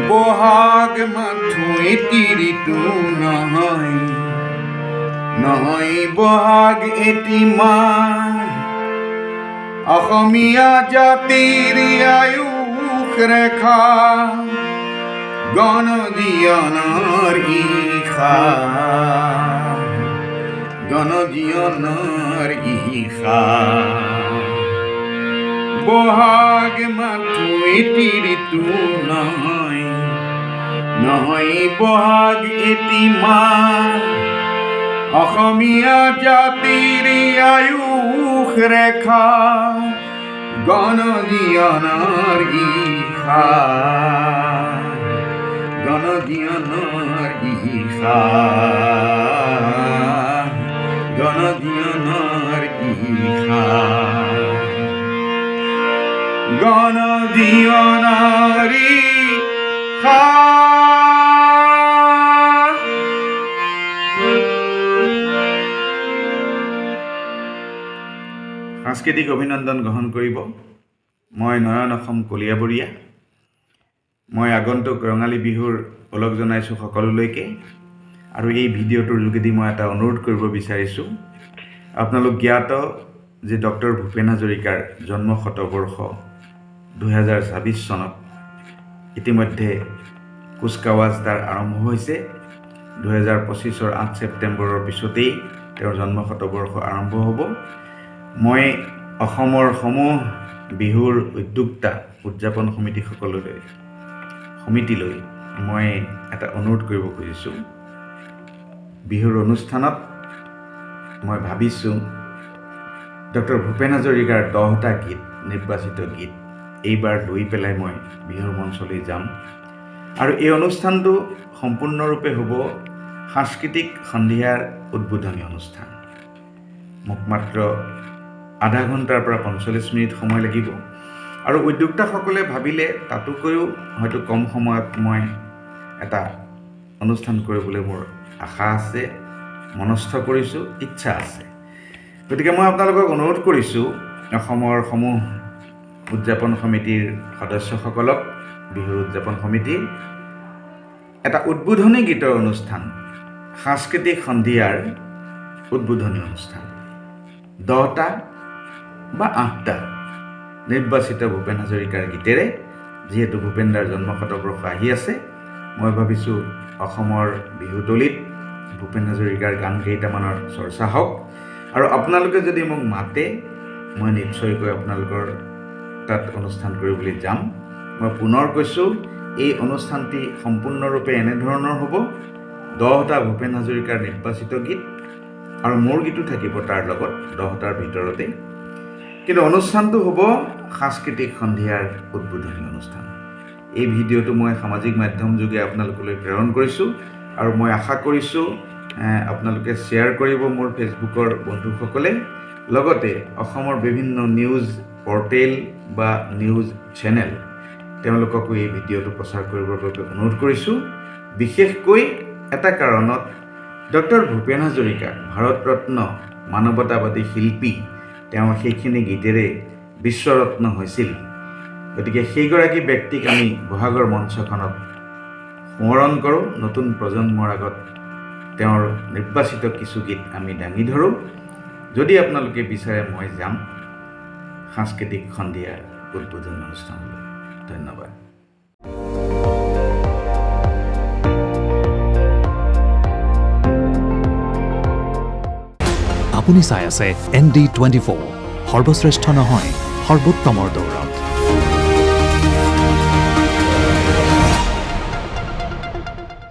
বহাগ মাথো এটি ঋতু নহয়, নহয় বহাগ এটি মাহ। অসমীয়া জাতিৰ আয়ুস ৰেখা, গণজীৱনৰ ঈশা, গণজীৱনৰ ঈশা। বহাগ মাথো এটি ঋতু নহয়, নহয় বহাগ এটি মাহ। অসমীয়া জাতিৰ আয়ুস ৰেখা, গণজীৱনৰ ঈশা, গণজীৱনৰ ঈশা, গণজীৱনৰ ঈশা, গণজীৱনৰ ঈশা। সাংস্কৃতিক অভিনন্দন গ্ৰহণ কৰিব। মই নয়ন অসম কলিয়াবৰীয়া। মই আগন্তুক ৰঙালী বিহুৰ ওলগ জনাইছোঁ সকলোলৈকে। আৰু এই ভিডিঅ'টোৰ যোগেদি মই এটা অনুৰোধ কৰিব বিচাৰিছোঁ। আপোনালোক জ্ঞাত যে ডক্টৰ ভূপেন হাজৰিকাৰ জন্ম শতবৰ্ষ 2026 চনত ইতিমধ্যে কুচকাৱাজ তাৰ আৰম্ভ হৈছে। 2025 8 ছেপ্টেম্বৰৰ পিছতেই তেওঁৰ জন্ম শতবৰ্ষ আৰম্ভ হ'ব। মই অসমৰ সমূহ বিহুৰ উদ্যোক্তা উদযাপন সমিতিলৈ মই এটা অনুৰোধ কৰিব খুজিছোঁ। বিহুৰ অনুষ্ঠানত মই ভাবিছোঁ ডক্টৰ ভূপেন হাজৰিকাৰ 10টা গীত, নিৰ্বাচিত গীত এইবাৰ লৈ পেলাই মই বিহুৰ মঞ্চলৈ যাম। আৰু এই অনুষ্ঠানটো সম্পূৰ্ণৰূপে হ'ব সাংস্কৃতিক সন্ধিয়াৰ উদ্বোধনী অনুষ্ঠান। মোক মাত্ৰ আধা ঘণ্টাৰ পৰা 45 মিনিট সময় লাগিব। আৰু উদ্যোক্তাসকলে ভাবিলে তাতোকৈও হয়তো কম সময়ত মই এটা অনুষ্ঠান কৰিবলৈ মোৰ আশা আছে, মনস্থ কৰিছোঁ, ইচ্ছা আছে। গতিকে মই আপোনালোকক অনুৰোধ কৰিছোঁ, অসমৰ সমূহ উদযাপন সমিতিৰ সদস্যসকলক, বিহুৰ উদযাপন সমিতিৰ এটা উদ্বোধনী গীতৰ অনুষ্ঠান, সাংস্কৃতিক সন্ধিয়াৰ উদ্বোধনী অনুষ্ঠান 10টা বা 8টা নিৰ্বাচিত ভূপেন হাজৰিকাৰ গীতেৰে, যিহেতু ভূপেনদাৰ জন্ম শতবৰ্ষ আহি আছে, মই ভাবিছোঁ অসমৰ বিহুতলীত ভূপেন হাজৰিকাৰ গান কেইটামানৰ চৰ্চা হওক। আৰু আপোনালোকে যদি মোক মাতে, মই নিশ্চয়কৈ আপোনালোকৰ তাত অনুষ্ঠান কৰিবলৈ যাম। মই পুনৰ কৈছোঁ, এই অনুষ্ঠানটি সম্পূৰ্ণৰূপে এনেধৰণৰ হ'ব: 10টা ভূপেন হাজৰিকাৰ নিৰ্বাচিত গীত আৰু মোৰ গীতো থাকিব তাৰ লগত 10টাৰ ভিতৰতে। কিন্তু অনুষ্ঠানটো হ'ব সাংস্কৃতিক সন্ধিয়াৰ উদ্বোধনী অনুষ্ঠান। এই ভিডিঅ'টো মই সামাজিক মাধ্যম যোগে আপোনালোকলৈ প্ৰেৰণ কৰিছোঁ আৰু মই আশা কৰিছোঁ আপোনালোকে শ্বেয়াৰ কৰিব মোৰ ফেচবুকৰ বন্ধুসকলে। লগতে অসমৰ বিভিন্ন নিউজ পৰ্টেল বা নিউজ চেনেল তেওঁলোককো এই ভিডিঅ'টো প্ৰচাৰ কৰিবৰ বাবে অনুৰোধ কৰিছোঁ। বিশেষকৈ এটা কাৰণত, ডক্টৰ ভূপেন হাজৰিকা ভাৰতৰত্ন মানৱতাবাদী শিল্পী, তেওঁ সেইখিনি গীতেৰে বিশ্বৰত্ন হৈছিল। গতিকে সেইগৰাকী ব্যক্তিক আমি বহাগৰ মঞ্চখনত সোঁৱৰণ কৰোঁ। নতুন প্ৰজন্মৰ আগত তেওঁৰ নিৰ্বাচিত কিছু গীত আমি দাঙি ধৰোঁ। যদি আপোনালোকে বিচাৰে, মই যাম সাংস্কৃতিক সন্ধিয়াৰ উদ্বোধনী অনুষ্ঠানলৈ। ধন্যবাদ। আপুনি চাই আছে ND24, সৰ্বশ্ৰেষ্ঠ নহয়, সৰ্বোত্তমৰ দৌৰত।